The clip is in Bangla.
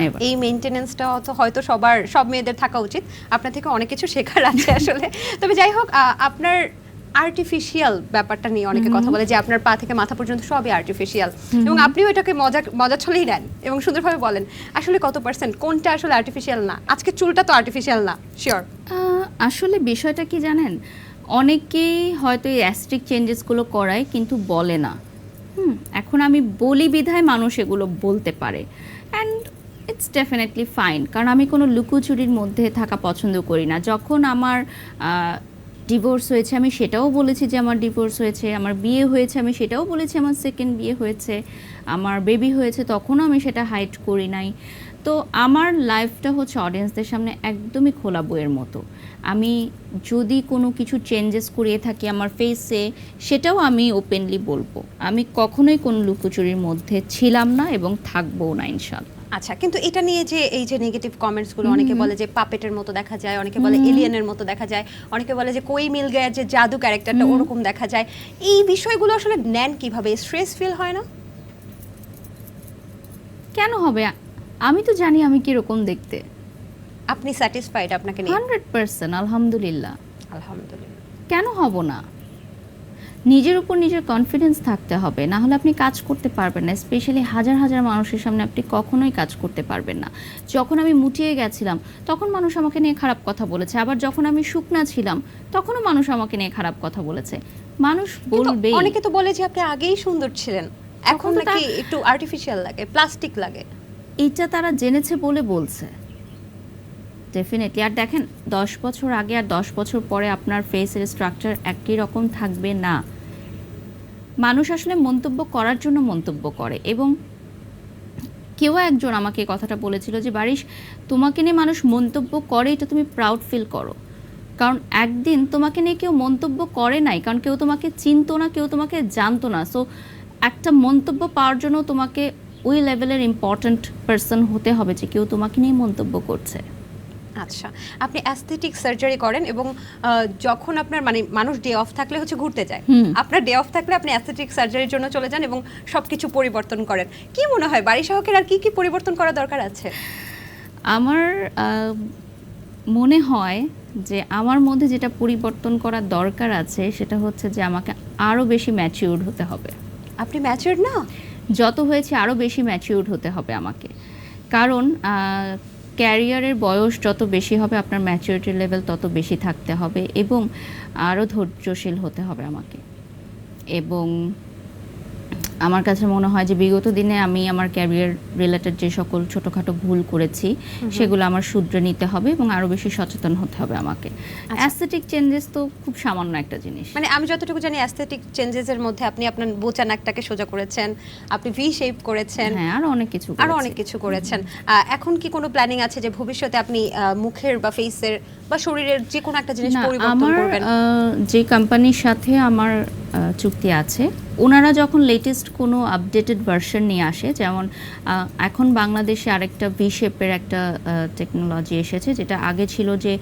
নেভার। এই মেইনটেনেন্সটা হয়তো সব মেয়েদের থাকা উচিত। আপনার থেকে অনেক কিছু শেখার আছে আসলে। তবে যাই হোক, আপনার আর্টিফিশিয়াল ব্যাপারটা নিয়ে অনেকে কথা বলে যে আপনার পা থেকে মাথা পর্যন্ত সবই আর্টিফিশিয়াল, এবং আপনিও এটাকে মজা ছলেই নেন এবং সুন্দরভাবে বলেন। আসলে কত পার্সেন্ট কোনটা আসলে আর্টিফিশিয়াল না? আজকে চুলটা তো আর্টিফিশিয়াল না, শিওর। আসলে বিষয়টা কি জানেন, অনেকেই হয়তো এই অ্যাস্থেটিক চেঞ্জেসগুলো করায় কিন্তু বলে না। এখন আমি বলি বিধায় মানুষ এগুলো বলতে পারে, অ্যান্ড ইটস ডেফিনেটলি ফাইন, কারণ আমি কোনো লুকোচুরির মধ্যে থাকা পছন্দ করি না। যখন আমার ডিভোর্স হয়েছে আমি সেটাও বলেছি যে আমার ডিভোর্স হয়েছে, আমার বিয়ে হয়েছে আমি সেটাও বলেছি আমার সেকেন্ড বিয়ে হয়েছে, আমার বেবি হয়েছে তখনও আমি সেটা হাইড করি নাই। তো আমার লাইফটা হচ্ছে অডিয়েন্সদের সামনে একদমই খোলা বইয়ের মতো। আমি যদি কোনো কিছু চেঞ্জেস করিয়ে থাকি আমার ফেসে, সেটাও আমি ওপেনলি বলবো। আমি কখনোই কোনো লুকোচুরির মধ্যে ছিলাম না এবং থাকবোও না ইনশাল্লাহ। আচ্ছা, কিন্তু এটা নিয়ে যে এই যে নেগেটিভ কমেন্টস গুলো, অনেকে বলে যে পাপেটের মতো দেখা যায়, অনেকে বলে এলিয়েনের মতো দেখা যায়, অনেকে বলে যে কোই মিল গয়া যে জাদু ক্যারেক্টারটা ওরকম দেখা যায়, এই বিষয়গুলো আসলে নেন কিভাবে? স্ট্রেস ফিল হয় না? কেন হবে? আমি তো জানি আমি কিরকম দেখতে। আপনি স্যাটিসফাইড আপনাকে নিয়ে? 100% আলহামদুলিল্লাহ। আলহামদুলিল্লাহ। কেন হব না? নিজের উপর নিজের কনফিডেন্স থাকতে হবে, না হলে আপনি কাজ করতে পারবেন না। স্পেশালি হাজার হাজার মানুষের সামনে আপনি কখনোই কাজ করতে পারবেন না। যখন আমি মুটিয়ে গেছিলাম তখন মানুষ আমাকে নিয়ে খারাপ কথা বলেছে, আবার যখন আমি শুকনা ছিলাম তখনও মানুষ আমাকে নিয়ে খারাপ কথা বলেছে। মানুষ বলবেই। অনেকে তো বলে যে আপনি আগেই সুন্দর ছিলেন, এখন তো নাকি একটু আর্টিফিশিয়াল লাগে, প্লাস্টিক লাগে। এটা তারা জেনেছে বলে বলছে ডেফিনেটলি। আর দেখেন, 10 বছর আগে আর 10 বছর পরে আপনার ফেসের স্ট্রাকচার একই রকম থাকবে না। মানুষ আসলে মন্তব্য করার জন্য মন্তব্য করে, এবং কেউ একজন আমাকে কথাটা বলেছিল যে বারিশ, তোমাকে নিয়ে মানুষ মন্তব্য করে, এটা তুমি প্রাউড ফিল করো, কারণ একদিন তোমাকে নিয়ে কেউ মন্তব্য করে নাই, কারণ কেউ তোমাকে চিনতো না, কেউ তোমাকে জানতো না। সো একটা মন্তব্য পাওয়ার জন্য তোমাকে ওই লেভেলের ইম্পর্ট্যান্ট পারসন হতে হবে যে কেউ তোমাকে নিয়ে মন্তব্য করছে। আচ্ছা, আপনি অ্যাস্থেটিক সার্জারি করেন এবং যখন আপনার মানে মানুষ ডে অফ থাকলে হচ্ছে ঘুরতে যায়, আপনার ডে অফ থাকলে আপনি অ্যাস্থেটিক সার্জারির জন্য চলে যান এবং সবকিছু পরিবর্তন করেন। কি মনে হয় বারিশ হকের আর কি কি পরিবর্তন করা দরকার আছে? আমার মনে হয় যে আমার মধ্যে যেটা পরিবর্তন করা দরকার আছে সেটা হচ্ছে যে আমাকে আরও বেশি ম্যাচিউরড হতে হবে। আপনি ম্যাচিউরড না? যত হয়েছে আরও বেশি ম্যাচিউরড হতে হবে আমাকে, কারণ ক্যারিয়ারের বয়স যত বেশি হবে আপনার ম্যাচুরিটি লেভেল তত বেশি থাকতে হবে, এবং আরও ধৈর্যশীল হতে হবে আমাকে। এবং আমার কাছে মনে হয় যে বিগত দিনে আমি আমার ক্যারিয়ার রিলেটেড যে সকল ছোটোখাটো ভুল করেছি সেগুলো আমার শুধরে নিতে হবে এবং আরও বেশি সচেতন হতে হবে আমাকে। অ্যাস্থেটিক চেঞ্জেস তো খুব সামান্য একটা জিনিস। মানে আমি যতটুকু জানি অ্যাস্থেটিক চেঞ্জেসের মধ্যে আপনি আপনার বোচা নাকটাকে সোজা করেছেন, আপনি ভি শেপ করেছেন, হ্যাঁ, আরও অনেক কিছু করেছেন। এখন কি কোনো প্ল্যানিং আছে যে ভবিষ্যতে আপনি মুখের বা ফেসের বা শরীরের যে কোনো একটা জিনিস পরিবর্তন করবেন? যে কোম্পানির সাথে আমার চুক্তি আছে, ওনারা যখন লেটেস্ট কোনো আপডেটেড ভার্সন নিয়ে আসে, যেমন এখন বাংলাদেশে আরেকটা ভি শেপের একটা টেকনোলজি এসেছে, যেটা আগে ছিল যে